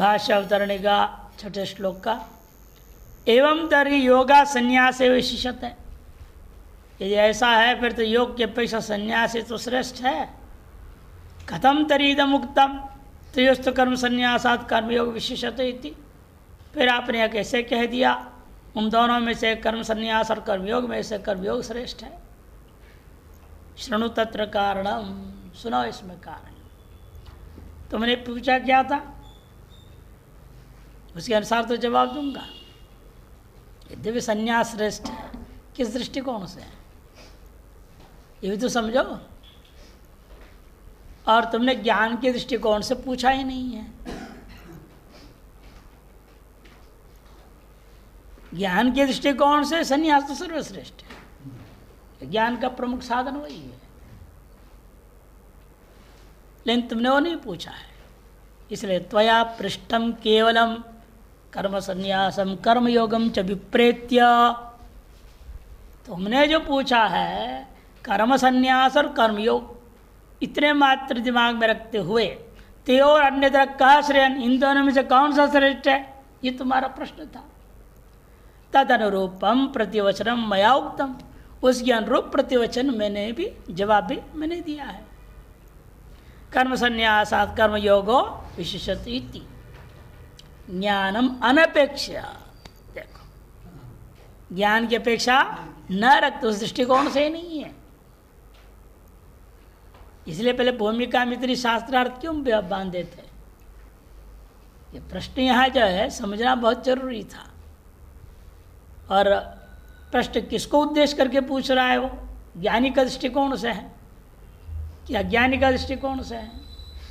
भाष्य अवतरणिका छठे श्लोक का। एवं तर्हि योगा संन्यास विशिष्ट है। यदि ऐसा है फिर तो योग के अपेक्षा संन्यास तो श्रेष्ठ है। कथम तरीदम उक्तम त्रियोस्तु कर्म संन्यासात् कर्मयोग विशिष्ट इति। फिर आपने यह कैसे कह दिया उन दोनों में से कर्म संन्यास और कर्मयोग में से कर्मयोग श्रेष्ठ है। शृणु तत्र कारणम, सुनो इसमें कारण। तुमने पूछा क्या था उसके अनुसार तो जवाब दूंगा। यद्यपि संन्यास श्रेष्ठ है, किस दृष्टिकोण से है ये भी तो समझो। और तुमने ज्ञान के दृष्टिकोण से पूछा ही नहीं है। ज्ञान के दृष्टिकोण से संन्यास तो सर्वश्रेष्ठ है, ज्ञान का प्रमुख साधन वही है। लेकिन तुमने वो नहीं पूछा है, इसलिए त्वया पृष्ठम केवलम कर्म संन्यासम कर्मयोगम च विप्रेत्य। तुमने जो पूछा है कर्म संन्यास और कर्मयोग इतने मात्र दिमाग में रखते हुए ते और अन्य तरह कहा श्रेयन, इन दोनों में से कौन सा श्रेष्ठ है, ये तुम्हारा प्रश्न था। तद अनुरूपम प्रतिवचनम मया उक्तम, उसके अनुरूप प्रतिवचन मैंने भी जवाब भी मैंने दिया है। कर्म संन्यासात् कर्म योगो विशिष्यते इति ज्ञानम अनपेक्षा। देखो ज्ञान की अपेक्षा न रखते उस दृष्टिकोण से ही नहीं है। इसलिए पहले भूमिका में इतनी शास्त्रार्थ क्यों बांधे थे। ये प्रश्न यहाँ जो है समझना बहुत जरूरी था। और प्रश्न किसको उद्देश्य करके पूछ रहा है, वो ज्ञानी का दृष्टिकोण से है कि अज्ञानी का दृष्टिकोण से है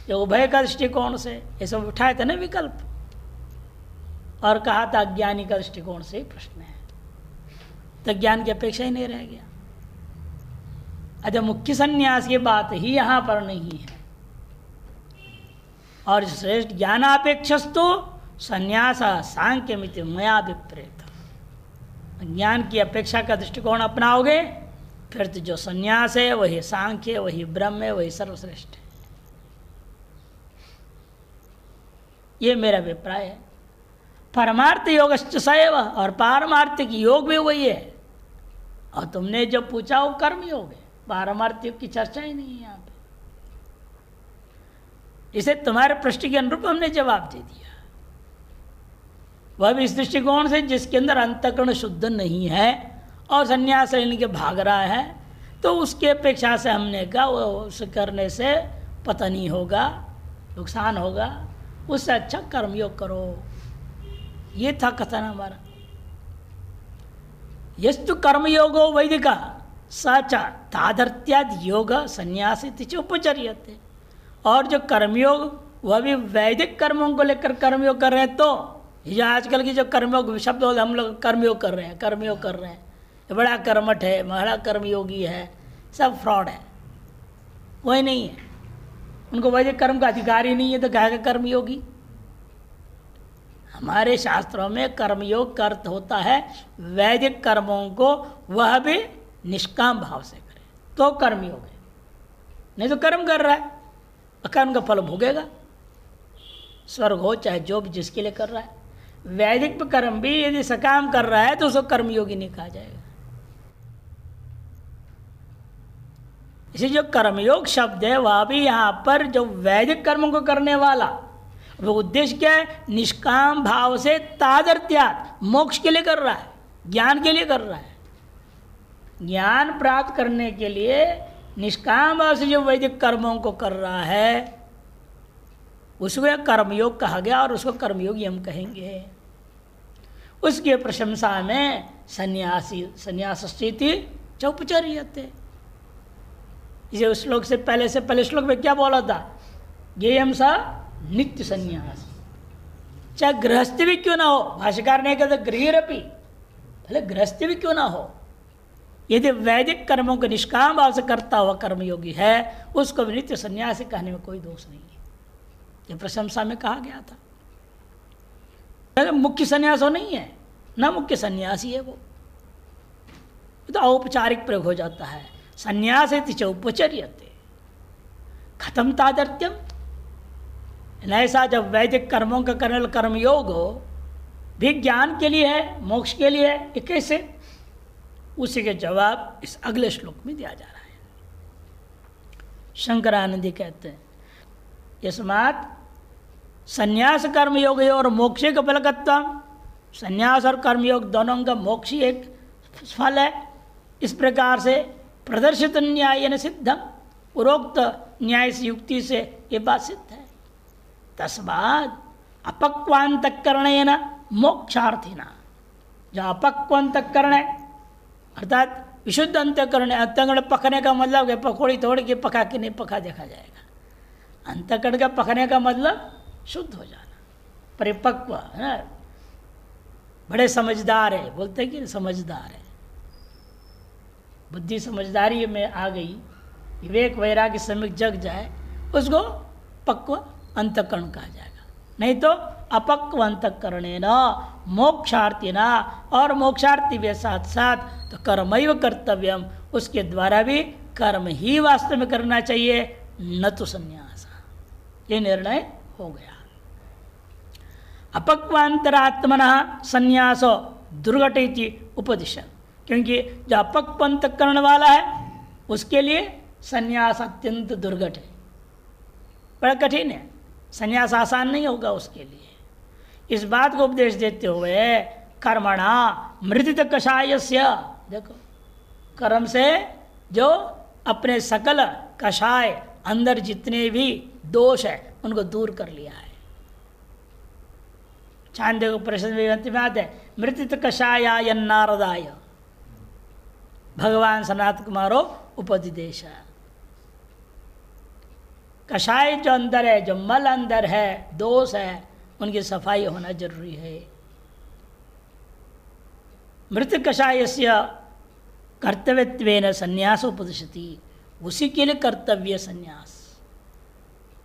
या उभय का दृष्टिकोण से। ये सब उठाए थे ना विकल्प, और कहा था अज्ञानी का दृष्टिकोण से ही प्रश्न है, तो ज्ञान की अपेक्षा ही नहीं रह गया। अच्छा, मुख्य संन्यास की बात ही यहाँ पर नहीं है। और श्रेष्ठ ज्ञानापेक्षस्तु संन्यास सांख्य मिति मया विप्रेत। ज्ञान की अपेक्षा का दृष्टिकोण अपनाओगे फिर तो जो संन्यास है वही सांख्य, वही ब्रह्म है, वही सर्वश्रेष्ठ है। ये मेरा अभिप्राय है। परमार्थ योगश्च सैव, और पारमार्थिक योग भी वही है। और तुमने जो पूछा वो कर्म योग है, पारमार्थ योग की चर्चा ही नहीं है यहाँ पे। इसे तुम्हारे प्रश्न के अनुरूप हमने जवाब दे दिया। वह भी इस दृष्टिकोण से जिसके अंदर अंतःकरण शुद्ध नहीं है और संन्यास लेने के भाग रहा है, तो उसके अपेक्षा से हमने कहा वो उसे करने से पतन ही होगा, नुकसान होगा, उससे अच्छा कर्मयोग करो। ये था कथन हमारा। यस्तु कर्मयोगो वैदिका साचा तादर्थ्याद योग संन्यास उपचर्यते। और जो कर्मयोग वह भी वैदिक कर्मों को लेकर कर्मयोग कर रहे हैं। तो ये आजकल की जो कर्मयोग शब्द हम लोग कर्मयोग कर रहे हैं, कर्मयोग कर रहे हैं, बड़ा कर्मठ है, बड़ा कर्मयोगी है, सब फ्रॉड है, वही नहीं है। उनको वैदिक कर्म का अधिकार ही नहीं है, तो क्या कर्मयोगी। हमारे शास्त्रों में कर्मयोग का अर्थ होता है वैदिक कर्मों को वह भी निष्काम भाव से करे तो कर्मयोग है। नहीं तो कर्म कर रहा है, कर्म का फल भोगेगा, स्वर्ग हो चाहे जो भी जिसके लिए कर रहा है। वैदिक कर्म भी यदि सकाम कर रहा है तो उसको कर्मयोगी नहीं कहा जाएगा। इसी जो कर्मयोग शब्द है वह भी यहाँ पर जो वैदिक कर्मों को करने वाला, वो उद्देश्य क्या है, निष्काम भाव से तादर्थ्यात, मोक्ष के लिए कर रहा है, ज्ञान के लिए कर रहा है। ज्ञान प्राप्त करने के लिए निष्काम भाव से जो वैदिक कर्मों को कर रहा है उसको कर्मयोग कहा गया, और उसको कर्मयोगी हम कहेंगे। उसके प्रशंसा में सन्यासी संन्यास स्थिति चौपचर्यते। इसे उस श्लोक से पहले श्लोक में क्या बोला था, ज्ञेयम सा नित्य संन्यास, चाहे गृहस्थी भी क्यों ना हो। भाष्यकार ने कहा गृहरपि, भले गृहस्थी भी क्यों ना हो, यदि वैदिक कर्मों को निष्काम भाव से करता हुआ कर्मयोगी है उसको भी नित्य सन्यासी कहने में कोई दोष नहीं है। ये प्रशंसा में कहा गया था। मुख्य सन्यास हो नहीं है, ना मुख्य सन्यासी है वो, तो औपचारिक प्रयोग हो जाता है। संन्यास उपचर्यते खत्म तादर्थ्यम, ऐसा जब वैदिक कर्मों का करने वाला कर्मयोग हो भी ज्ञान के लिए है, मोक्ष के लिए है, ये कैसे? उसी के जवाब इस अगले श्लोक में दिया जा रहा है। शंकरानंदी कहते हैं यस्मात् संन्यास कर्मयोग और मोक्ष का फलकत्व, संन्यास और कर्मयोग दोनों का मोक्ष ही एक फल है। इस प्रकार से प्रदर्शित न्याय न सिद्धम, उपरोक्त न्याय से युक्ति से ये बात सिद्ध है। तस्माद् अपक्वांतकरणेन मोक्षार्थिना, जहाँ अपक्व अंतकरण है अर्थात विशुद्ध अंतकरण है। अंतकरण पकने का मतलब है पकौड़ी तोड़ के पका के नहीं पका देखा जाएगा। अंतकरण का पकने का मतलब शुद्ध हो जाना, परिपक्व है ना, बड़े समझदार है, बोलते हैं कि समझदार है, बुद्धि समझदारी में आ गई, विवेक वैराग्य सम्यक जग जाए, उसको पक्व अंतकरण कहा जाएगा। नहीं तो अपक्व अंतकरणेन मोक्षार्थिना, और मोक्षार्थी के साथ साथ तो कर्मैव कर्तव्यम, उसके द्वारा भी कर्म ही वास्तव में करना चाहिए, न तो संन्यास। ये निर्णय हो गया। अपक्वांतरात्मनः संन्यासो दुर्घट उपदिशन, क्योंकि जो अपक्व अंतकरण वाला है उसके लिए संन्यास अत्यंत दुर्घट है, बड़ा कठिन है, संन्यास आसान नहीं होगा उसके लिए। इस बात को उपदेश देते हुए कर्मणा मृदित कषायस्य, देखो कर्म से जो अपने सकल कषाय अंदर जितने भी दोष है उनको दूर कर लिया है। छांदोग्य उपनिषद में आते हैं मृदित कषायाय नारदाय, भगवान सनातन कुमारो उपदिदेश। कषाय जो अंदर है, जो मल अंदर है, दोष है, उनकी सफाई होना जरूरी है। मृत कषायस्य कर्तव्यत्वेन संन्यास उपदिशति, उसी के लिए कर्तव्य संन्यास।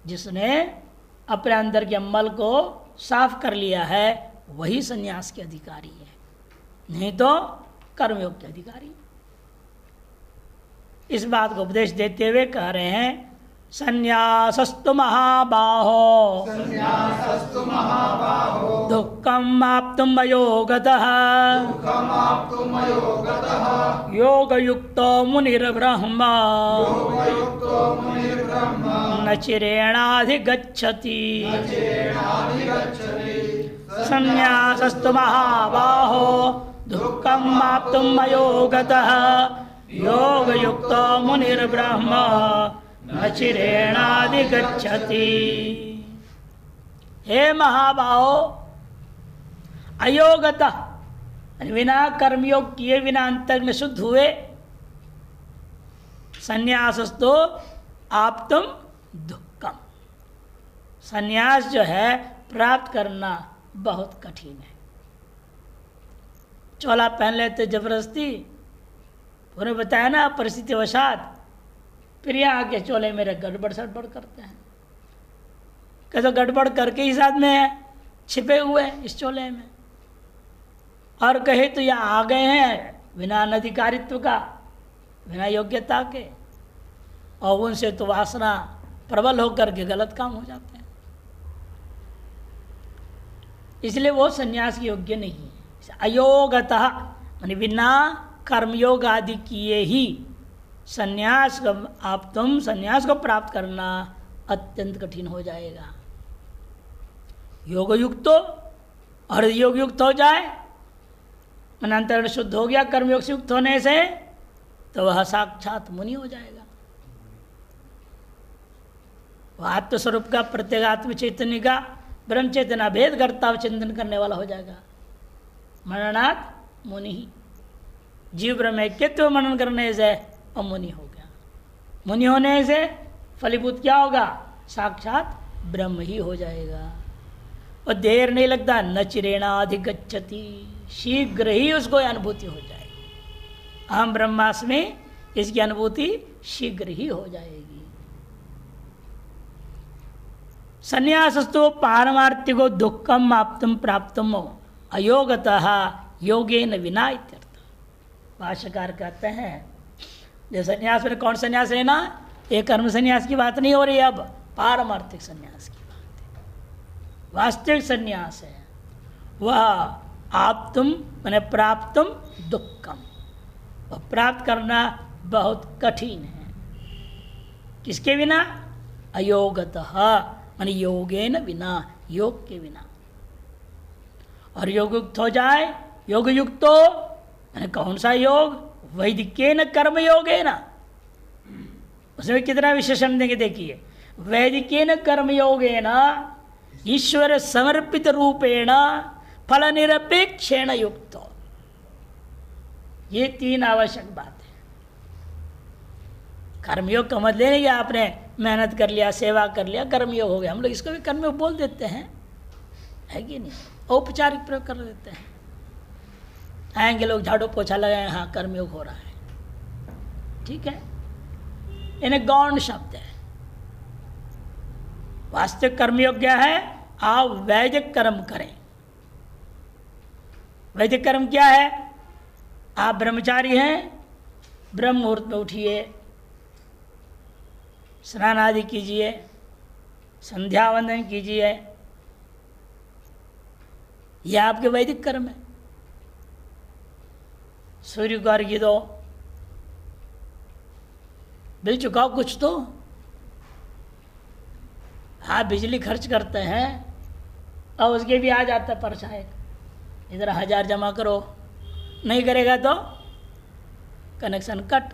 जिसने अपने अंदर के मल को साफ कर लिया है वही संन्यास के अधिकारी है, नहीं तो कर्मयोग के अधिकारी। इस बात को उपदेश देते हुए कह रहे हैं संन्यासस्तु महाबाहो, दुःखम् आप्तुम् अयोगतः, योगयुक्तो मुनिर्ब्रह्म न चिरेणाधिगच्छति। संन्यासस्तु महाबाहो दुःखम् आप्तुम् अयोगतः, योगयुक्तो मुनिर्ब्रह्म न चिरेणाधिगच्छति। हे महाबाहो, अयोगतः बिना कर्मयोग किए बिना अंतर्गत शुद्ध हुए, संन्यासस्तु आप तुम दुःखम, संन्यास जो है प्राप्त करना बहुत कठिन है। चोला पहन लेते जबरदस्ती, उन्हें बताया ना परिस्थिति वशात, फिर यहाँ आके चोले मेरे गड़बड़ सड़बड़ करते हैं। कैसे गड़बड़ करके ही साथ में छिपे हुए हैं इस चोले में, और कहे तो यहाँ आ गए हैं बिना अनधिकारित्व का, बिना योग्यता के, और उनसे तो वासना प्रबल होकर के गलत काम हो जाते हैं। इसलिए वो संन्यास के योग्य नहीं है। अयोगतः माने बिना कर्मयोग आदि किए ही संन्यास को आप तुम संन्यास को प्राप्त करना अत्यंत कठिन हो जाएगा। योग युक्त और योग युक्त हो जाए, अनंतर शुद्ध हो गया कर्मयोग से युक्त होने से, तो वह साक्षात मुनि हो जाएगा। वह आत्मस्वरूप का प्रत्येगात्म चैतन्य का ब्रह्म चेतना भेद करता चिंतन करने वाला हो जाएगा। मननात् मुनि ही, जीव ब्रह्म ऐक्यत्व मनन करने से अमुनि हो गया। मुनि होने से फलीभूत क्या होगा? साक्षात ब्रह्म ही हो जाएगा। और देर नहीं लगता, न चिरेणाधिगच्छति, शीघ्र ही उसको अनुभूति हो जाएगी। अहम ब्रह्मास्मि, इसकी अनुभूति शीघ्र ही हो जाएगी। संन्यासस्तु पारमार्थिको दुःखम आप्तुम प्राप्तुम अयोगतः योगेन विना इत्यर्थ। भाष्यकार कहते हैं जो संन्यास में कौन संन्यास लेना, ये कर्म संन्यास की बात नहीं हो रही, अब पारमार्थिक संन्यास की बात है। वास्तविक संन्यास है वह आप्तुम मैंने प्राप्तुम दुखम, वह प्राप्त करना बहुत कठिन है। किसके बिना? अयोगतः माने योगेन बिना, योग के बिना। और योग युक्त हो जाए, योग युक्त हो मैंने कौन सा योग? वैदिकेन कर्म योगेन। उसमें कितना विशेषण देंगे देखिए, वैदिकेन कर्म योगेन ईश्वर समर्पित रूपेण फल निरपेक्षेण युक्त। ये तीन आवश्यक बात है। कर्मयोग का मत लेने गया आपने मेहनत कर लिया, सेवा कर लिया, कर्मयोग हो गया। हम लोग इसको भी कर्मयोग बोल देते हैं, है कि नहीं? औपचारिक प्रयोग कर देते हैं। आएंगे लोग झाड़ू पोछा लगाए, हाँ कर्मयोग हो रहा है, ठीक है, इन्हें गौण शब्द है। वास्तविक कर्मयोग क्या है? आप वैदिक कर्म करें। वैदिक कर्म क्या है? आप ब्रह्मचारी हैं, ब्रह्म मुहूर्त में उठिए, स्नान आदि कीजिए, संध्या वंदन कीजिए, यह आपके वैदिक कर्म है। सूर्य को अर्घ्य दो, बिल चुकाओ कुछ तो। हाँ बिजली खर्च करते हैं और उसके भी आ जाता है पर्चा एक, इधर 1000 जमा करो, नहीं करेगा तो कनेक्शन कट।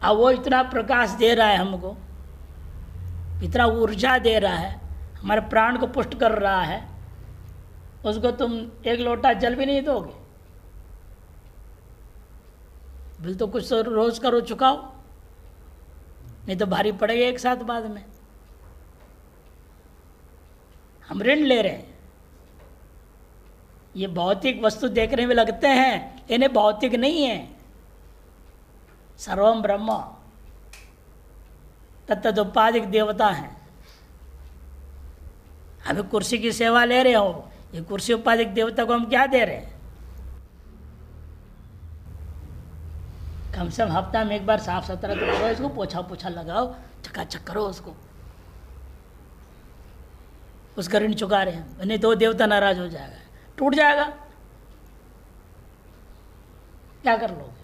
अब वो इतना प्रकाश दे रहा है हमको, इतना ऊर्जा दे रहा है, हमारे प्राण को पुष्ट कर रहा है, उसको तुम एक लोटा जल भी नहीं दोगे? बिल तो कुछ तो रोज करो, चुकाओ, नहीं तो भारी पड़ेगा एक साथ बाद में। हम ऋण ले रहे हैं, ये भौतिक वस्तु देखने में लगते हैं, इन्हें भौतिक नहीं है। सर्वम ब्रह्म, तत्तदुपाधिक देवता हैं। अभी कुर्सी की सेवा ले रहे हो, ये कुर्सी उपाधिक देवता को हम क्या दे रहे हैं? कम से कम हफ्ता में एक बार साफ सुथरा तो करो, इसको पोछा पोछा लगाओ, चकाचक करो उसको। उसका ऋण चुका रहे हैं, नहीं तो देवता नाराज हो जाएगा, टूट जाएगा, क्या कर लोगे?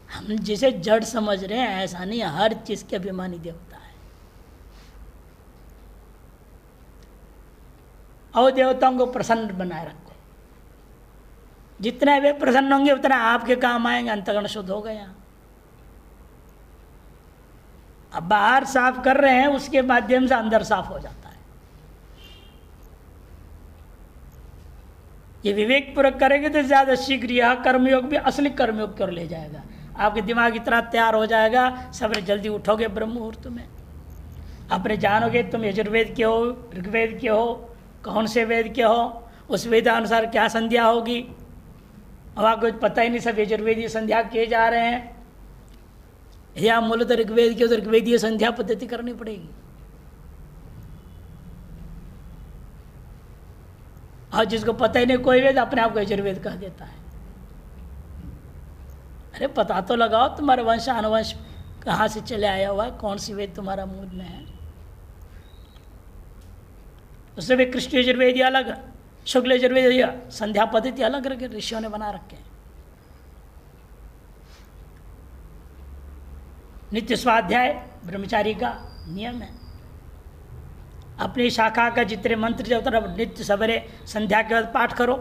हम जिसे जड़ समझ रहे हैं ऐसा नहीं, हर चीज के अभिमानी देवता है। और देवताओं को प्रसन्न बनाए रखो, जितने वे प्रसन्न होंगे उतना आपके काम आएंगे, अंतःकरण शुद्ध हो गया। अब बाहर साफ कर रहे हैं, उसके माध्यम से अंदर साफ हो जाता है। ये विवेक पूर्वक करेंगे तो ज्यादा शीघ्र यह कर्मयोग भी असली कर्मयोग की ओर ले जाएगा। आपके दिमाग इतना तैयार हो जाएगा, सबसे जल्दी उठोगे ब्रह्म मुहूर्त में। अपने जानोगे तुम यजुर्वेद के हो, ऋग्वेद के हो, कौन से वेद के हो, उस वेदानुसार क्या संध्या होगी। अब आपको पता ही नहीं, सब यजुर्वेदीय संध्या किए जा रहे हैं। यदि आप मूलतः ऋग्वेद की, तो ऋग्वेदीय संध्या पद्धति करनी पड़ेगी। और जिसको पता ही नहीं कोई वेद, अपने आप को यजुर्वेद कह देता है। अरे पता तो लगाओ, तुम्हारा वंश अनुवंश कहाँ से चले आया हुआ है, कौन सी वेद तुम्हारा मूल में है। उससे भी कृष्ण यजुर्वेदी अलग, शुक्ल यजुर्वेदी, संध्या पद्धति अलग रखे ऋषियों ने बना रखे हैं। नित्य स्वाध्याय ब्रह्मचारी का नियम है। अपनी शाखा का जितने मंत्र जो तरफ नित्य सवेरे संध्या के बाद पाठ करो।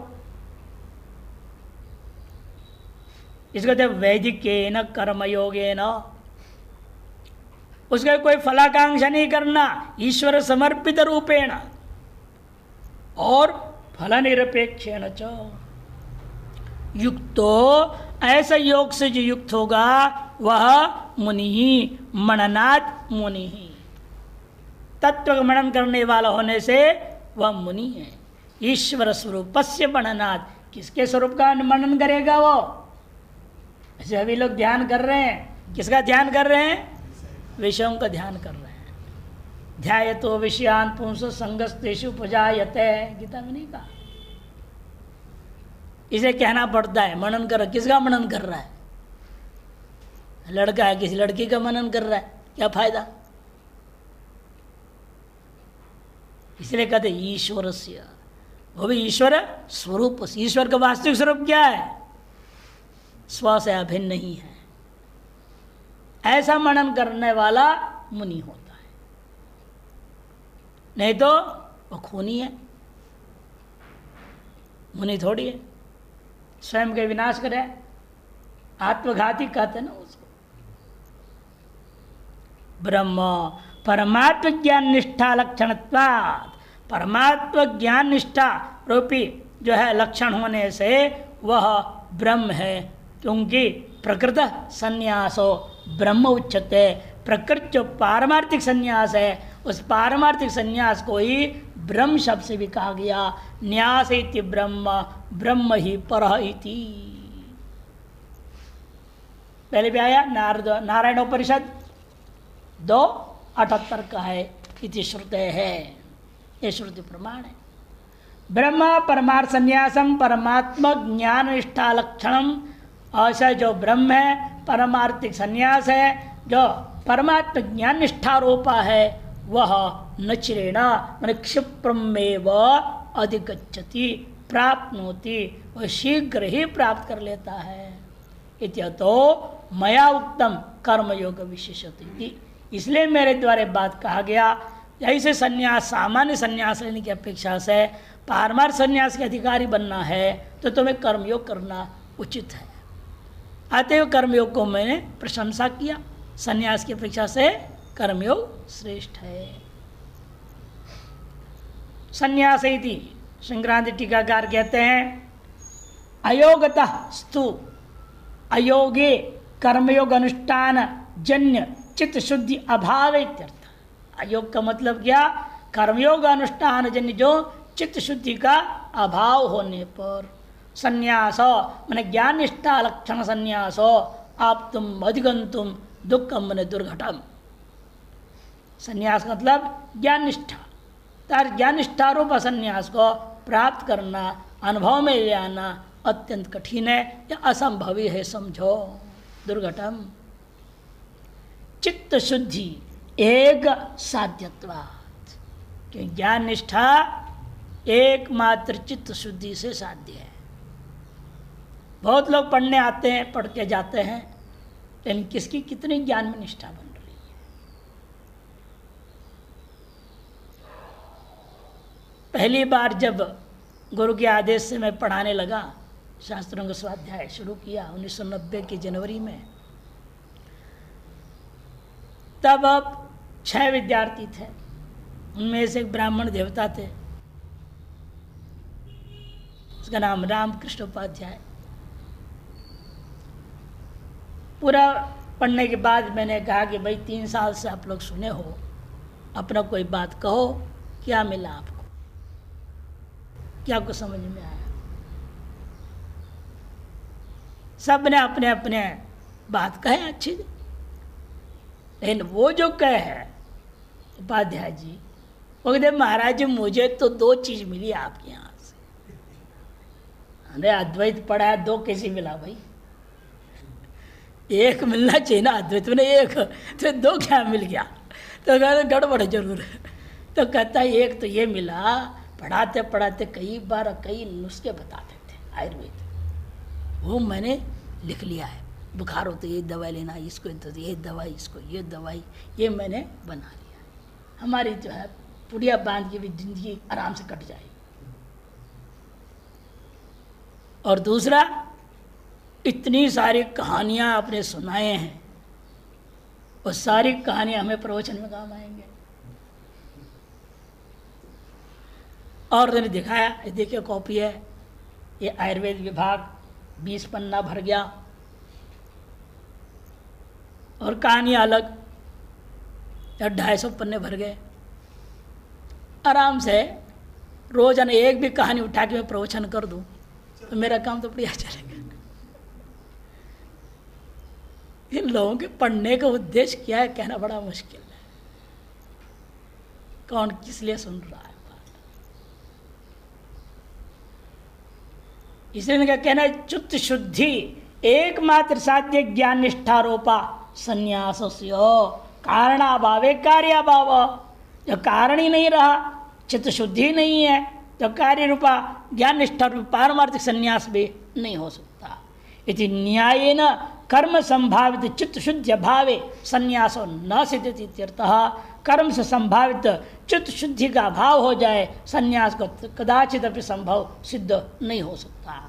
इसको कहते वैदिकेन कर्मयोगेन। उसका कोई फलाकांक्षा नहीं करना, ईश्वर समर्पित रूपेण और फल निरपेक्षेण च युक्तो। ऐसा योग से जो युक्त होगा वह मुनि ही, मननात् मुनि ही। तत्व का मनन करने वाला होने से वह मुनि है। ईश्वर स्वरूपस्य मननात्, किसके स्वरूप का मनन करेगा वो? ऐसे अभी लोग ध्यान कर रहे हैं, किसका ध्यान कर रहे हैं? विषयों का ध्यान कर रहे हैं। ध्यायतो विषयान पुंस संगस्तेषु उपजायते, गीता में नहीं कहा? इसे कहना पड़ता है मनन कर। किसका मनन कर रहा है? लड़का है, किसी लड़की का मनन कर रहा है, क्या फायदा? इसलिए कहते ईश्वर से, वो भी ईश्वर स्वरूप। ईश्वर का वास्तविक स्वरूप क्या है? स्व से अभिन्न नहीं है। ऐसा मनन करने वाला मुनि होता है, नहीं तो वो खूनी है, मुनि थोड़ी है। स्वयं के विनाश करे, आत्मघाती कहते ना उसको। ब्रह्म परमात्म ज्ञान निष्ठा लक्षणत्वात्, परमात्म ज्ञान निष्ठा रूपी जो है लक्षण होने से वह ब्रह्म है, क्योंकि प्रकृत संन्यासो ब्रह्म उच्यते। प्रकृत जो पारमार्थिक संन्यास है, उस पारमार्थिक संन्यास को ही ब्रह्म शब्द से भी कहा गया। न्यास इति ब्रह्म, ब्रह्म ही परः इति। पहले भी आया नारायण उपनिषद 2:78 का है, इति श्रुते है, ये श्रुति प्रमाण है। ब्रह्म परमार्थ संन्यासम परमात्मा ज्ञान निष्ठा लक्षणम, ऐसा जो ब्रह्म है परमार्थिक संन्यास है, जो परमात्मा ज्ञान निष्ठा रूपा है, वह नचिरेण मन क्षिप्रमेव अधिगच्छति, प्राप्नोति, वह शीघ्र ही प्राप्त कर लेता है। इत्यतो मया उक्तम कर्मयोग विशेषति, इसलिए मेरे द्वारा बात कहा गया। ऐसे संन्यास, सामान्य संन्यास लेने की अपेक्षा से पारमार्थ संन्यास के अधिकारी बनना है तो तुम्हें कर्मयोग करना उचित है। अतएव कर्मयोग को मैंने प्रशंसा किया, संन्यास की अपेक्षा से कर्मयोग श्रेष्ठ है। संन्यास इति संक्रांति टीकाकार कहते हैं अयोगतः स्तु अयोगे कर्मयोग अनुष्ठान जन्य चित्त शुद्धि अभाव इत्यर्थ। अयोग का मतलब क्या? कर्मयोग अनुष्ठान जन्य जो चित्त शुद्धि का अभाव होने पर। संन्यास मैंने ज्ञान निष्ठा लक्षण संन्यास आप तुम अधिगंतुम दुखम मैंने दुर्घटम। संन्यास मतलब ज्ञान निष्ठा, तार ज्ञान निष्ठा रूप संन्यास को प्राप्त करना, अनुभव में ले आना अत्यंत कठिन है या असंभवी है, समझो। दुर्घटम चित्त शुद्धि एक साध्यत्वात्, कि ज्ञान निष्ठा एकमात्र चित्त शुद्धि से साध्य है। बहुत लोग पढ़ने आते हैं, पढ़ के जाते हैं, लेकिन किसकी कितनी ज्ञान में निष्ठा बन रही है। पहली बार जब गुरु के आदेश से मैं पढ़ाने लगा, शास्त्रों का स्वाध्याय शुरू किया 1990 के जनवरी में, तब अब 6 विद्यार्थी थे। उनमें से एक ब्राह्मण देवता थे, उसका नाम रामकृष्ण उपाध्याय। पूरा पढ़ने के बाद मैंने कहा कि भाई 3 साल से आप लोग सुने हो, अपना कोई बात कहो, क्या मिला आपको, क्या आपको समझ में आया? सब ने अपने अपने बात कहे अच्छी, लेकिन वो जो कहे है उपाध्याय जी, वो कहते महाराज जी मुझे तो 2 चीज मिली आपके यहाँ से। अरे अद्वैत पढ़ा है, 2 कैसे मिला भाई? एक मिलना चाहिए ना, अद्वैत में एक तो 2 क्या मिल गया? तो कहते गड़बड़ जरूर है। तो कहता है एक तो ये मिला, पढ़ाते पढ़ाते कई बार कई नुस्खे बताते थे आयुर्वेद, वो मैंने लिख लिया है। बुखार हो तो ये दवाई लेना, इसको तो ये दवाई, इसको ये दवाई, ये मैंने बना लिया। हमारी जो है पुड़िया बांध के भी जिंदगी आराम से कट जाएगी। और दूसरा, इतनी सारी कहानियां आपने सुनाए हैं, और सारी कहानियां हमें प्रवचन में काम आएंगे। और उन्होंने दिखाया, ये देखिए कॉपी है, ये आयुर्वेद विभाग 20 पन्ना भर गया, और कहानियां अलग 250 पन्ने भर गए। आराम से रोजाना एक भी कहानी उठा के मैं प्रवचन कर दूं तो मेरा काम तो बढ़िया चलेगा। इन लोगों के पढ़ने का उद्देश्य क्या है, कहना बड़ा मुश्किल है। कौन किस लिए सुन रहा है बात? इसलिए इनका कहना है चित्त शुद्धि एकमात्र साध्य ज्ञान निष्ठारोपा संन्यास कारणाभावे कार्याभाव। जब कारण ही नहीं रहा चित्त शुद्धि नहीं है तो कार्य रूपा ज्ञान निष्ठा रूप पारमार्थिक संन्यास भी नहीं हो सकता। इति न्यायेन कर्म संभावित चित्त शुद्धि अभावे संन्यासो न सिद्ध्यति इत्यर्थः। कर्म से संभावित चित्त शुद्धि का अभाव हो जाए संन्यास को कदाचित अपनी संभव सिद्ध नहीं हो सकता।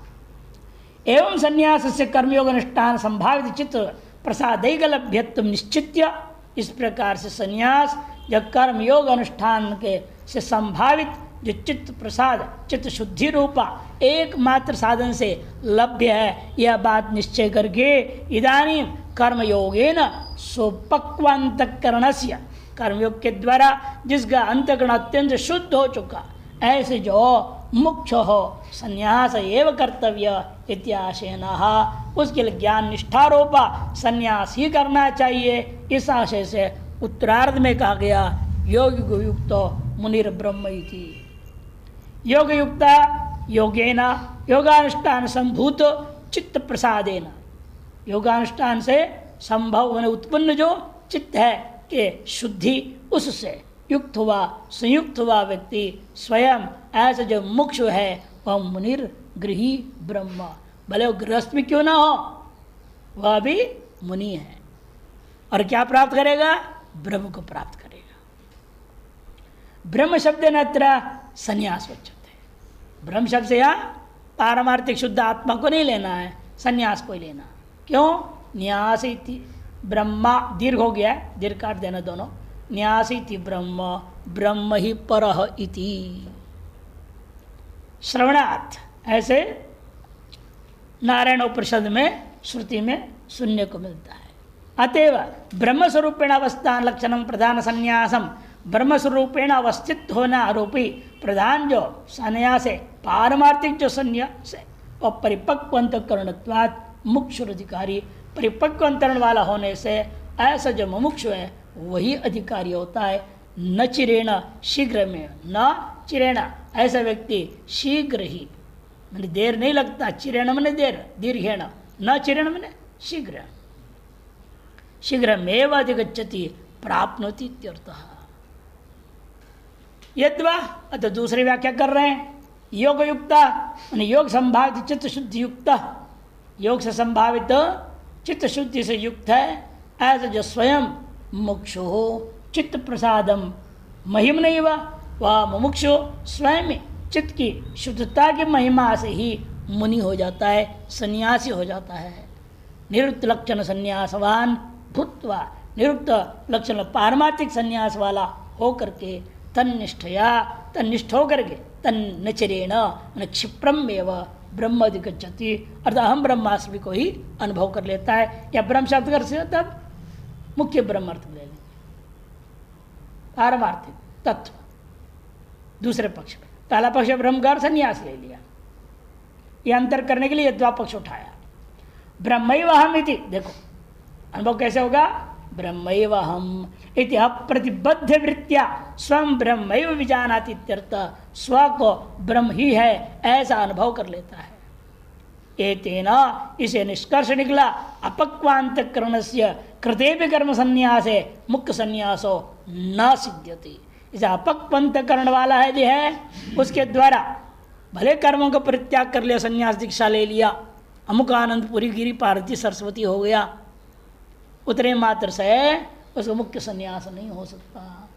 एवं संन्यास से कर्मयोग अनुष्ठान संभावित चित्त प्रसादैकलभ्यत्व निश्चित्य, इस प्रकार से संन्यास जब कर्मयोग अनुष्ठान के से संभावित जो चित्त प्रसाद चित्त शुद्धि रूपा एकमात्र साधन से लभ्य है, यह बात निश्चय करके इदानीं कर्मयोगेन स्वपक्वांतकरणस्य, कर्मयोग के द्वारा जिसका अंतकरण अत्यंत शुद्ध हो चुका, ऐसे जो मुख्य हो संन्यास एवं कर्तव्य इत्याशयन, उसके लिए ज्ञान निष्ठारोपा संन्यास ही करना चाहिए। इस आशय से उत्तरार्ध में कहा गया योग युक्त मुनिर ब्रह्म इति। योग युक्ता योगेन योगानुष्ठान संभूत चित्त प्रसादेन, योगानुष्ठान से संभव होने उत्पन्न जो चित्त है के शुद्धि उससे युक्त हुआ संयुक्त हुआ व्यक्ति स्वयं ऐसा जो मुक्षु है वह मुनिर गृही ब्रह्म, भले वो गृहस्थ भी क्यों ना हो वह भी मुनि है। और क्या प्राप्त करेगा? ब्रह्म को प्राप्त करेगा। ब्रह्म शब्द नत्र संन्यास उच्यते। ब्रह्म शब्द से यहाँ पारमार्थिक शुद्ध आत्मा को नहीं लेना है, संन्यास को ही लेना। क्यों? न्यास इति ब्रह्मा, दीर्घ हो गया है, दीर्घ काट देना दोनों। न्यास इति ब्रह्म ब्रह्म ही परः इति श्रवणात्, ऐसे नारायण उपनिषद में श्रुति में सुनने को मिलता है। अतएव ब्रह्म स्वरूपेण अवस्थान लक्षणम प्रधान संन्यासम, ब्रह्म स्वरूपेण अवस्थित होना आरोपी प्रधान जो संन्यास है, पारमार्थिक जो संन्यास है और परिपक्व अंतःकरणत्वात् मुक्षुराधिकारी, परिपक्व अंतरण वाला होने से ऐसा जो मुमुक्षु है वही अधिकारी होता है। न चिरेण शीघ्र में, न चिरेण ऐसा व्यक्ति शीघ्र ही, मैंने देर नहीं लगता, चिरेण मैंने देर, दीर्घेण, न चिरेण मैंने शीघ्र, शीघ्रमेव अधिगच्छति प्राप्नोति इत्यर्थः। यद्वा, अतः दूसरी व्याख्या कर रहे हैं, योग युक्ता योग संभावित चित्त शुद्धि युक्त, योग से संभावित चित्त शुद्धि से युक्त है ऐसा जो स्वयं मुमुक्षु हो, चित्त प्रसादम महिम नहीं वह मुमुक्षु स्वयं चित्त की शुद्धता की महिमा से ही मुनि हो जाता है, सन्यासी हो जाता है। निरुक्त लक्षण संन्यासवान भूत्वा, निरुक्त लक्षण पारमार्थिक संन्यास वाला हो करके तन्निष्ठया, तन्निष्ठ होकर के तन्नचरेण क्षिप्रम एवं ब्रह्म अधिगच्छति, अर्थात हम ब्रह्मास्मि को ही अनुभव कर लेता है। या ब्रह्म शब्द कर से तब मुख्य ब्रह्म अर्थ ले लेंगे, पारमार्थिक तत्व दूसरे पक्ष में। पहला पक्ष ब्रह्म का संन्यास ले लिया, यह अंतर करने के लिए यद्वा पक्ष उठाया। ब्रह्मैवहम इति, देखो अनुभव कैसे होगा? ब्रह्मैवहम इति अप्रतिबद्ध वृत्तिया स्वयं ब्रह्मैव विजानाति इत्यर्थ, स्व को ब्रह्म ही है ऐसा अनुभव कर लेता है। एतेना, इसे निष्कर्ष निकला अपक्वांतकरणस्य कृतेपि कर्म संन्यासे मुख्य संन्यासो न सिद्ध्यति। इसे अपक्वांतकरण वाला है उसके द्वारा भले कर्मों का परित्याग कर लिया, संन्यास दीक्षा ले लिया, अमुक आनंदपुरी गिरी पार्वती सरस्वती हो गया, उतने मात्र से उसको मुख्य संन्यास नहीं हो सकता,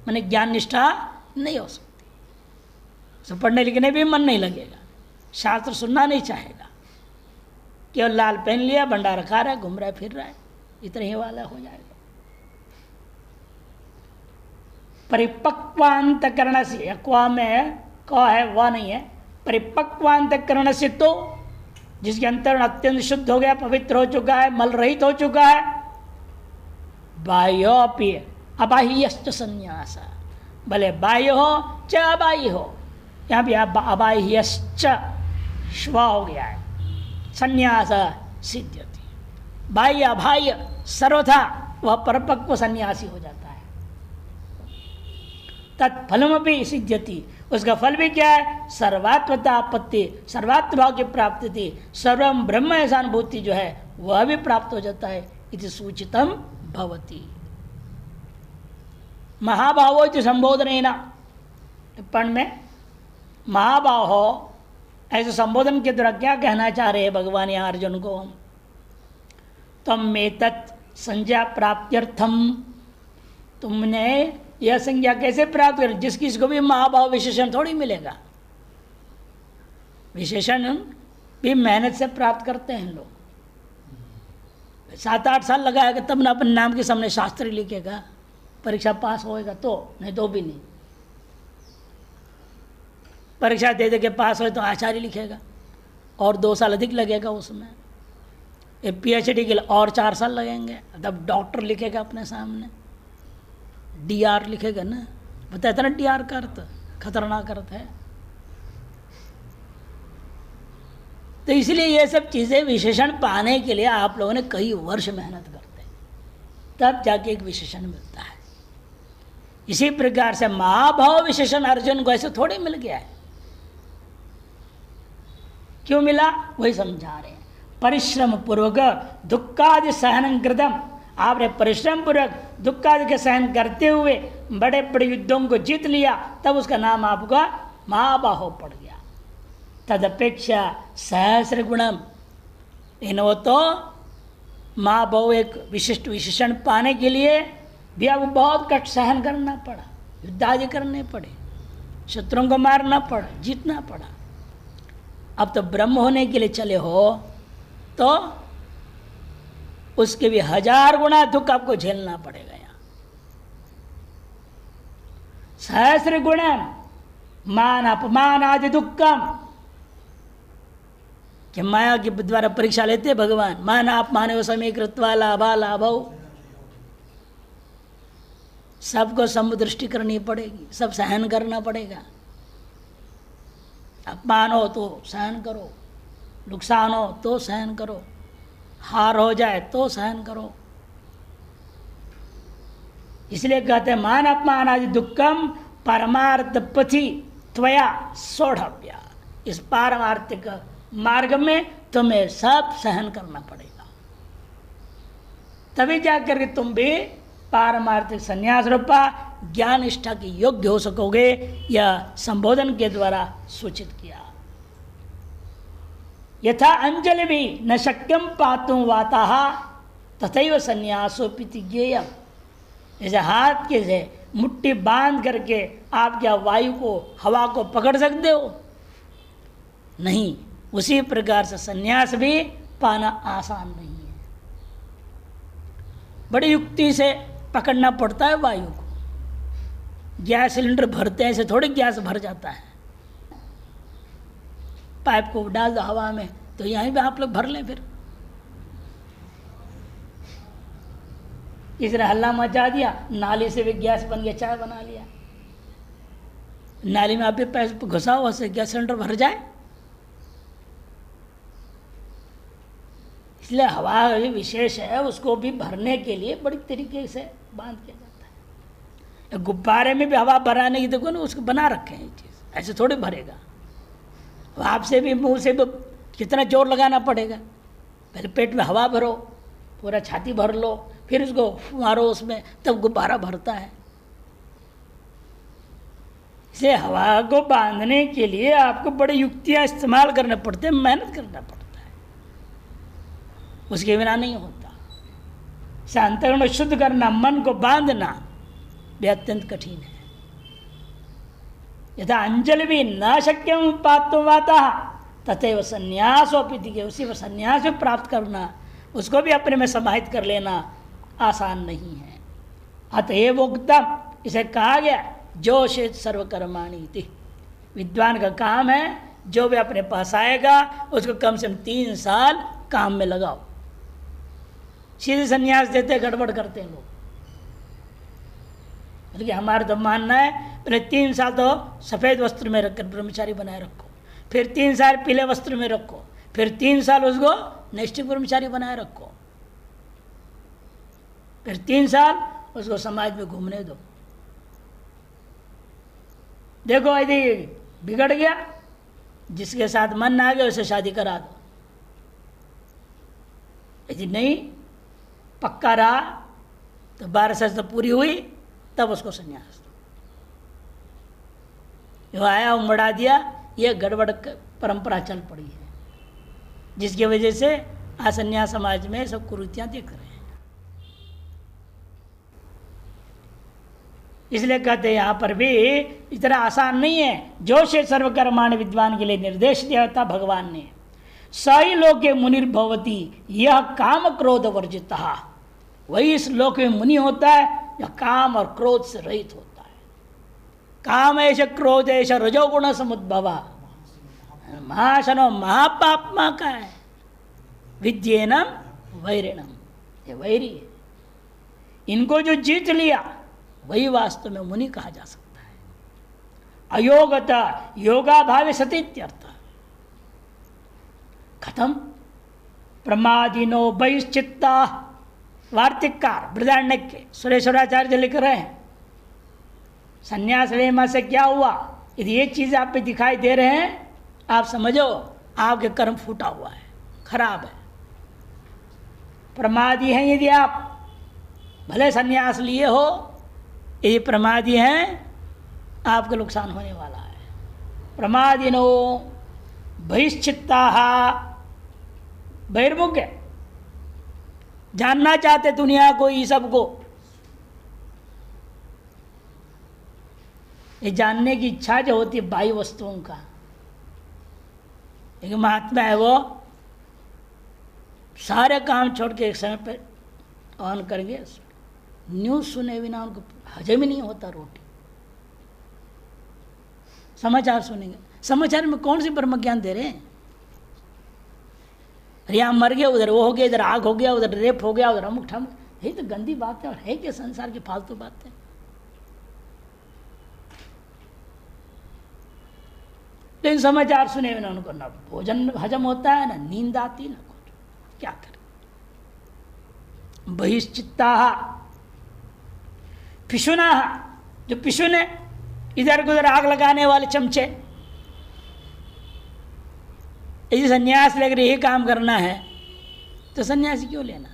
माने ज्ञान निष्ठा नहीं हो सकती। तो पढ़ने लिखने भी मन नहीं लगेगा, शास्त्र सुनना नहीं चाहेगा, केवल लाल पहन लिया, भंडारा खा रहा है, घूम रहा है, फिर रहा है, इतने ही वाला हो जाएगा। परिपक्वांतकरण से, क्वा में क है वह नहीं है, परिपक्वांतकरण से तो जिसके अंतरण अत्यंत शुद्ध हो गया, पवित्र हो चुका है, मल रहित हो चुका है। बाह्योपि अबाह्यश्च संन्यास, भले बाह्य हो चाहे अबाह्य हो, यहाँ भी अबाह्यश्च श्व हो गया है, संन्यास सिद्ध्यति। बाह्य अबाह्य सर्वथा वह परिपक्व सन्यासी हो जाता है। तत्फलमपि सिद्ध्यति, उसका फल भी क्या है? सर्वात्मतापत्ति, सर्वात्म भाव की प्राप्ति थी, सर्वम ब्रह्म ऐसा अनुभूति जो है वह भी प्राप्त हो जाता है। इति सूचितम भवति महाभावो संबोधन, टिप्पण में महाबाहो ऐसे संबोधन के द्वारा क्या कहना चाह रहे हैं भगवान यहाँ अर्जुन को, तम में तत् संज्ञा प्राप्त्यर्थम, तुमने यह संज्ञा कैसे प्राप्त कर, जिस किसी को भी महाभाव विशेषण थोड़ी मिलेगा, विशेषण भी मेहनत से प्राप्त करते हैं लोग। 7-8 साल लगाएगा तब ना अपने नाम के सामने शास्त्री लिखेगा, परीक्षा पास होएगा तो, नहीं तो भी नहीं। परीक्षा दे दे के पास हो तो आचार्य लिखेगा और 2 साल अधिक लगेगा उसमें। ये PhD के लिए और 4 साल लगेंगे, तब डॉक्टर लिखेगा अपने सामने, DR लिखेगा ना, बताया था ना DR का अर्थ खतरनाक अर्थ है। तो इसलिए ये सब चीज़ें विशेषण पाने के लिए आप लोगों ने कई वर्ष मेहनत करते हैं, तब जाके एक विशेषण मिलता है। इसी प्रकार से महाभाव विशेषण अर्जुन को ऐसे थोड़ी मिल गया है। क्यों मिला वही समझा रहे हैं। परिश्रम पूर्वक दुखादि सहन कृतम, आपने परिश्रम पूर्वक दुखादि के सहन करते हुए बड़े बड़े युद्धों को जीत लिया, तब उसका नाम आपका महाबाहो पड़ गया। तदपेक्षा सहस्र गुणम, इन वो तो महाबाहो एक विशिष्ट विशेषण पाने के लिए भी आपको बहुत कष्ट सहन करना पड़ा, युद्ध आदि करने पड़े, शत्रुओं को मारना पड़ा, जीतना पड़ा। अब तो ब्रह्म होने के लिए चले हो तो उसके भी 1000 गुना दुख आपको झेलना पड़ेगा। यहाँ सहस्र गुण मान अपमान आदि दुखम, कि माया के द्वारा परीक्षा लेते भगवान, मान अपमान समय कृत्वा लाभा लाभव, सबको समुदृष्टि करनी पड़ेगी, सब सहन करना पड़ेगा। अपमान हो तो सहन करो, नुकसान हो तो सहन करो, हार हो जाए तो सहन करो। इसलिए कहते हैं मान अपमान आदि दुखम परमार्थ पथि त्वया सोढ़व्या, इस पारमार्थिक मार्ग में तुम्हें सब सहन करना पड़ेगा, तभी जाकर के तुम भी पारमार्थिक संन्यास रूपा ज्ञान निष्ठा के योग्य हो सकोगे। यह संबोधन के द्वारा सूचित किया। यथा अंजलि भी न शक्यम पातुं वाताः तथैव संन्यासोपिति ज्ञेयम्, जैसे हाथ के से मुट्ठी बांध करके आप क्या वायु को हवा को पकड़ सकते हो, नहीं, उसी प्रकार से संन्यास भी पाना आसान नहीं है। बड़ी युक्ति से पकड़ना पड़ता है वायु को। गैस सिलेंडर भरते हैं ऐसे थोड़ी गैस भर जाता है, पाइप को डाल दो हवा में तो यहीं भी आप लोग भर लें। फिर इसने हल्ला मचा दिया, नाली से भी गैस बन गया, चाय बना लिया। नाली में आप भी पैसे घुसाओ, उससे गैस सिलेंडर भर जाए। इसलिए हवा भी विशेष है, उसको भी भरने के लिए बड़ी तरीके से बांध किया जाता है। गुब्बारे में भी हवा भराने की देखो ना, उसको बना रखे हैं ये चीज़, ऐसे थोड़ी भरेगा। आपसे भी मुंह से भी कितना जोर लगाना पड़ेगा। पहले पेट में हवा भरो, पूरा छाती भर लो, फिर उसको मारो उसमें, तब गुब्बारा भरता है। इसे हवा को बांधने के लिए आपको बड़ी युक्तियां इस्तेमाल करने पड़ते हैं, मेहनत करना पड़ता है, उसके बिना नहीं होता। इसे अंतःकरण शुद्ध करना, मन को बांधना भी अत्यंत कठिन है। यथा अंजलि भी न शक्यम पातुं वाताः तथैव संन्यासोपिति, के उसी पर संन्यास भी प्राप्त करना, उसको भी अपने में समाहित कर लेना आसान नहीं है। अतएव उक्तम, इसे कहा गया जोषित सर्वकर्माणि इति, विद्वान का काम है जो भी अपने पास आएगा उसको कम से कम 3 साल काम में लगाओ। सीधे संन्यास देते गड़बड़ करते हैं लोग। बल्कि हमारा तो मानना है पहले 3 साल तो सफ़ेद वस्त्र में रखकर ब्रह्मचारी बनाए रखो, फिर 3 साल पीले वस्त्र में रखो, फिर 3 साल उसको नैष्ठिक ब्रह्मचारी बनाए रखो, फिर 3 साल उसको समाज में घूमने दो। देखो यदि बिगड़ गया, जिसके साथ मन ना आ गया उसे शादी करा दो। यदि नहीं पक्का रहा तो 12 साल तो पूरी हुई, तब उसको संन्यास दो। वो आया उमड़ा दिया, ये गड़बड़ परंपरा चल पड़ी है, जिसकी वजह से असन्यास समाज में सब कुरीतियां देख रहे हैं। इसलिए कहते हैं यहाँ पर भी इतना आसान नहीं है। जो से सर्वकर्माण विद्वान के लिए निर्देश दिया था भगवान ने, सही लोके मुनिर्भवती यह काम क्रोध वर्जिता, वही इस लोक में मुनि होता है यह काम और क्रोध से रहित होता है। काम ऐसे क्रोध ऐसा रजोगुण समुद्भवा, महाशनो महापापमा का है, विद्येनम वैरिणम, ये वैरी है। इनको जो जीत लिया वही वास्तव में मुनि कहा जा सकता है। अयोगता योगाभावे सतीत्यर्थ। खत्म। प्रमादिनो बहिश्चित्ता, वार्तिककार बृहदारण्यक के सुरेश्वराचार्य लिख रहे हैं, संन्यास लेने से क्या हुआ? यदि ये चीज आप पे दिखाई दे रहे हैं, आप समझो आपके कर्म फूटा हुआ है, खराब है, प्रमादी हैं। यदि आप भले संन्यास लिए हो, यदि प्रमादी हैं आपको नुकसान होने वाला है। प्रमादिनो बहिश्चित्ता, बहिर्मुख है, जानना चाहते दुनिया को, ये सबको ये जानने की इच्छा जो होती है बाह्य वस्तुओं का। एक महात्मा है, वो सारे काम छोड़ के एक समय पर ऑन करेंगे, न्यूज़ सुने बिना उनको हजम ही नहीं होता रोटी। समाचार सुनेंगे, समाचार में कौन सी ब्रह्म ज्ञान दे रहे हैं? अरे यहाँ मर गया, उधर वो हो गया, इधर आग हो गया, उधर रेप हो गया, उधर अमुक ठम, यही तो गंदी बात है। और है क्या संसार की फालतू बातें? लेकिन समाचार सुने बिना उनको ना भोजन हजम होता है, ना नींद आती, ना कुछ। क्या करें? बहिश्चित्ता पिशुना, जो पिशुन है, इधर उधर आग लगाने वाले चमचे। यदि संन्यास लेकर यही काम करना है तो संन्यासी क्यों लेना?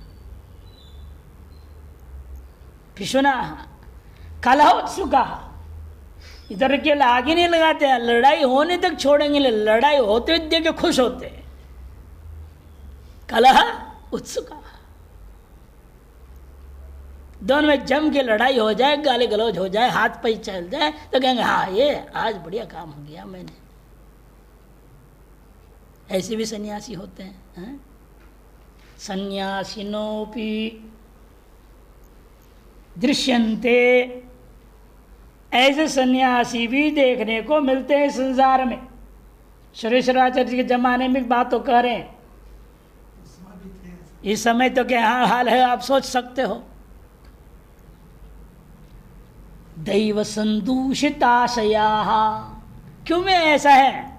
पिशुना कलह उत्सुका, इधर के आग ही नहीं लगाते हैं, लड़ाई होने तक छोड़ेंगे, लड़ाई होते हुए देख के खुश होते हैं। कलह उत्सुका, दोनों में जम के लड़ाई हो जाए, गाली गलौज हो जाए, हाथ पैर चल जाए तो कहेंगे हाँ ये आज बढ़िया काम हो गया मैंने। ऐसे भी सन्यासी होते हैं। सन्यासिनोपि दृश्यन्ते, ऐसे सन्यासी भी देखने को मिलते हैं संसार में। सुरेश्वराचार्य के जमाने में बात तो कह रहे हैं, इस समय तो क्या हाल है आप सोच सकते हो। दैव संदूषिताशया, क्यों में ऐसा है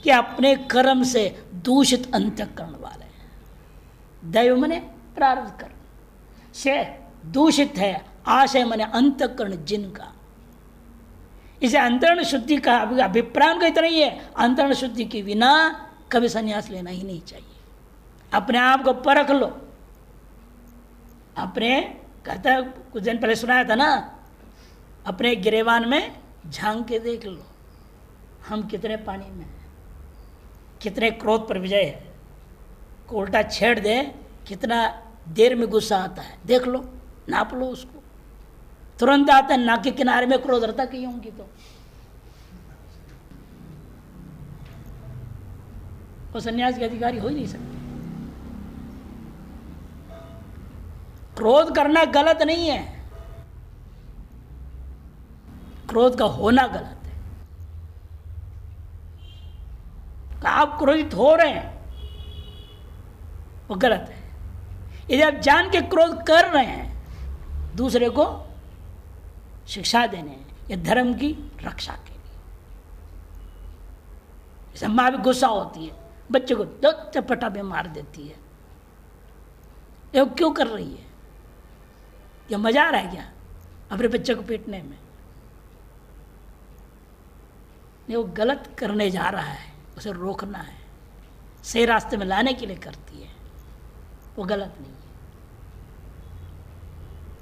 कि अपने कर्म से दूषित अंतःकरण वाले हैं। दैव मने प्रारब्ध कर्म से दूषित है, आशय मने अंतःकरण जिनका। इसे अंतरण शुद्धि का अभिप्राय का इतना ही है, अंतरण शुद्धि के बिना कभी संन्यास लेना ही नहीं चाहिए। अपने आप को परख लो। अपने कहता कुछ दिन पहले सुनाया था ना, अपने गिरेबान में झांक के देख लो, हम कितने पानी में हैं, कितने क्रोध पर विजय है। को उल्टा छेड़ दे, कितना देर में गुस्सा आता है, देख लो, नाप लो उसको। तुरंत आता है, नाक के किनारे में क्रोध रहता कहीं होंगी तो वो सन्यास के अधिकारी हो ही नहीं सकते। क्रोध करना गलत नहीं है, क्रोध का होना गलत है। आप क्रोधित हो रहे हैं वो गलत है। यदि आप जान के क्रोध कर रहे हैं, दूसरे को शिक्षा देने या धर्म की रक्षा के लिए। जैसे माँ भी गुस्सा होती है, बच्चे को दो चपटा में मार देती है, ये क्यों कर रही है? क्या मजा आ रहा है क्या अपने बच्चे को पीटने में? वो गलत करने जा रहा है, उसे रोकना है, सही रास्ते में लाने के लिए करती है, वो गलत नहीं है।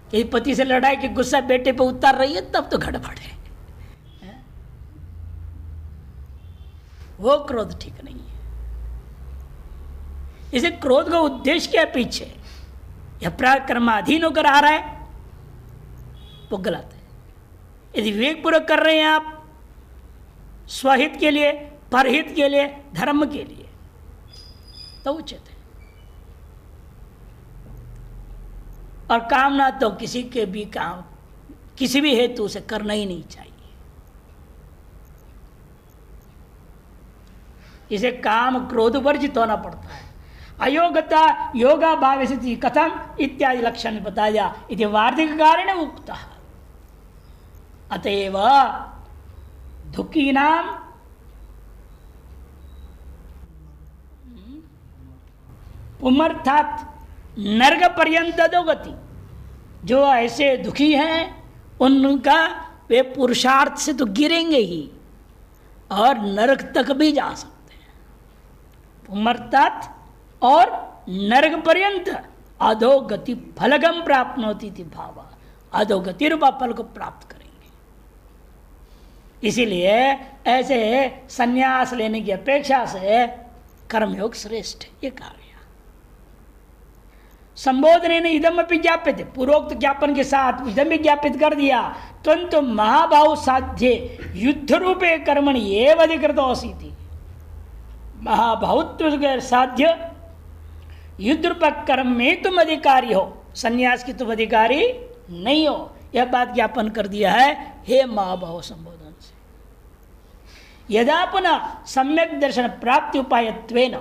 यदि पति से लड़ाई के गुस्सा बेटे पे उतार रही है तब तो गड़बड़ है। वो क्रोध ठीक नहीं है। इसे क्रोध का उद्देश्य क्या पीछे, यह कर्माधीन होकर आ रहा है, वो गलत है। यदि विवेकपूर्वक कर रहे हैं आप स्वहित के लिए, परहित के लिए, धर्म के लिए, तो उचित है। और कामना तो किसी के भी काम, किसी भी हेतु से करना ही नहीं चाहिए। इसे काम क्रोध वर्जित होना पड़ता है। अयोग्यता योगा भाव स्थिति कथम इत्यादि लक्षण बताया जा इति वार्धिक कारण उक्ता। अतएव दुखी नाम पुमर्थात नरक पर्यंत अधोगति, जो ऐसे दुखी हैं उनका वे पुरुषार्थ से तो गिरेंगे ही और नरक तक भी जा सकते हैं। पुमर्थात और नरक पर्यंत अधोगति फलगम प्राप्त होती थी भाव, अधोगति रूपा फल को प्राप्त करेंगे। इसीलिए ऐसे संन्यास लेने की अपेक्षा से कर्मयोग श्रेष्ठ है, ये कहा गया। संबोधन ने इदम अपनी ज्ञापित, पूर्वोक्त ज्ञापन के साथ इदम भी ज्ञापित कर दिया। तुंत महाभाव साध्य युद्ध रूपे कर्मण एवं अधिकृतोसी थी। महाभावत्व के साध्य युद्ध रूप कर्म में तुम अधिकारी हो, संन्यास की तुम अधिकारी नहीं हो, यह बात ज्ञापन कर दिया है हे महाभाव संबोधन से। यदा पुनः सम्यक दर्शन प्राप्ति उपायत्वेन,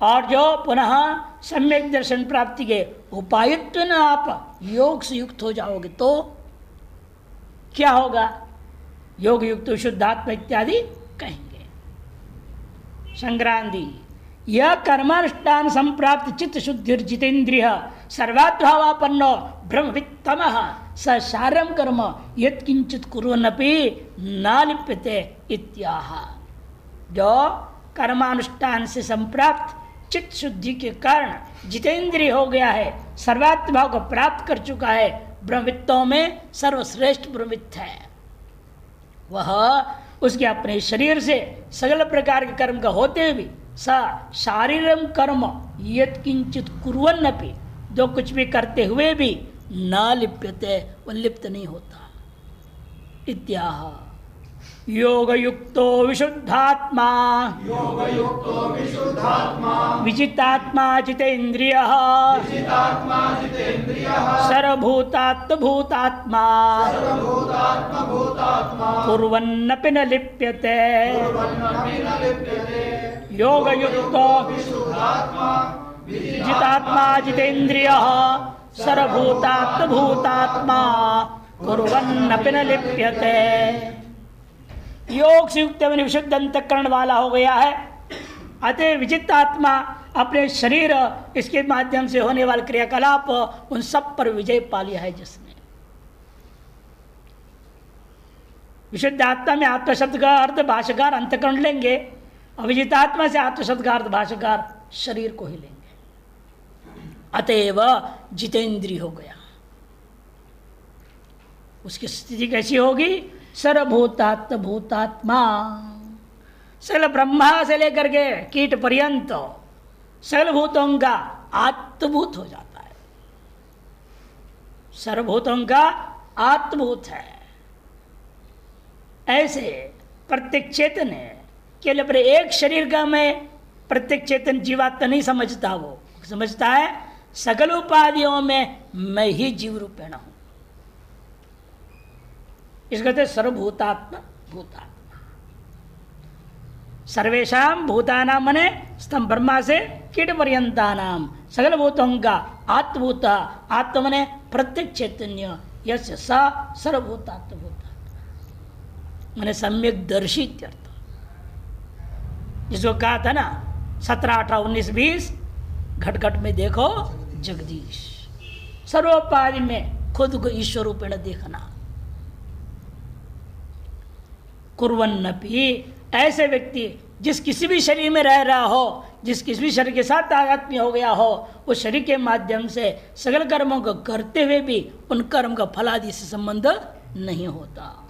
और जो पुनः सम्यक दर्शन प्राप्ति के उपायत्व न आप योग से युक्त हो जाओगे तो क्या होगा, योग युक्त शुद्धात्मा इत्यादि कहेंगे। संक्रांति यह कर्मानुष्ठान संप्राप्त चित्त शुद्धि जितेन्द्रिय सर्वात्भावापन्नो ब्रह्मवित्तम स शारम कर्म यत्किंचित कुर्वन्नपि न लिप्यते इत्याह। जो कर्मानुष्ठान से संप्राप्त चित्त शुद्धि के कारण जितेंद्रिय हो गया है, सर्वात्मभाव को प्राप्त कर चुका है, ब्रह्मवित्तों में सर्वश्रेष्ठ ब्रह्मवित्त है, वह उसके अपने शरीर से सगल प्रकार के कर्म का होते हुए भी सा शारीरम कर्म यत्किंचित कुर्वन्नपि, जो कुछ भी करते हुए भी न लिप्यते, वह लिप्त नहीं होता। इत्याह योगयुक्तो विशुद्धात्मा विजितात्मा जितेन्द्रियः सर्वभूतात्मभूतात्मा कुर्वन्नपि न लिप्यते। योगयुक्तो विजितात्मा जितेन्द्रियः सर्वभूतात्मभूतात्मा कुर्वन्नपि न लिप्यते। योग से युक्त विशुद्ध अंतःकरण वाला हो गया है, अतः विचित आत्मा अपने शरीर इसके माध्यम से होने वाले क्रियाकलाप उन सब पर विजय पा लिया है जिसने। विशुद्ध आत्मा में आत्मा शब्द का अर्थ भाष्यकार अंतःकरण लेंगे, और विजित आत्मा से आत्मा शब्द का अर्थ भाष्यकार शरीर को ही लेंगे। अतएव जितेंद्रिय हो गया, उसकी स्थिति कैसी होगी, सर्वभूतात्म भूतात्मा, सकल ब्रह्मा से लेकर के कीट पर्यंत सकल भूतों का आत्मभूत हो जाता है। सर्वभूतों का आत्मभूत है। ऐसे प्रत्येक चेतन है, केवल अपने एक शरीर का मैं प्रत्येक चेतन जीवात्मा नहीं समझता, वो समझता है सकल उपाधियों में मैं ही जीव रूपेण हूं। इसको कहते सर्वभूतात्मा भूतात्मा। सर्वेशाम भूतानाम मने स्तंभ ब्रह्मा से कीट पर्यंतानाम सकल भूतों का आत्मभूत, आत्म मने प्रत्येक चैतन्य, यस्य स सर्वभूतात्म भूतात्मा मने सम्यक दर्शी इत्यर्थ। जिसको कहा था ना 17, 18, 19, 20 घट घट में देखो जगदीश, सर्वोपाधि में खुद को ईश्वर रूपेण देखना। कुर्वन्नपि, ऐसे व्यक्ति जिस किसी भी शरीर में रह रहा हो, जिस किसी भी शरीर के साथ तादात्म्य हो गया हो, उस शरीर के माध्यम से सगल कर्मों को करते हुए भी उन कर्म का फलादि से संबंध नहीं होता।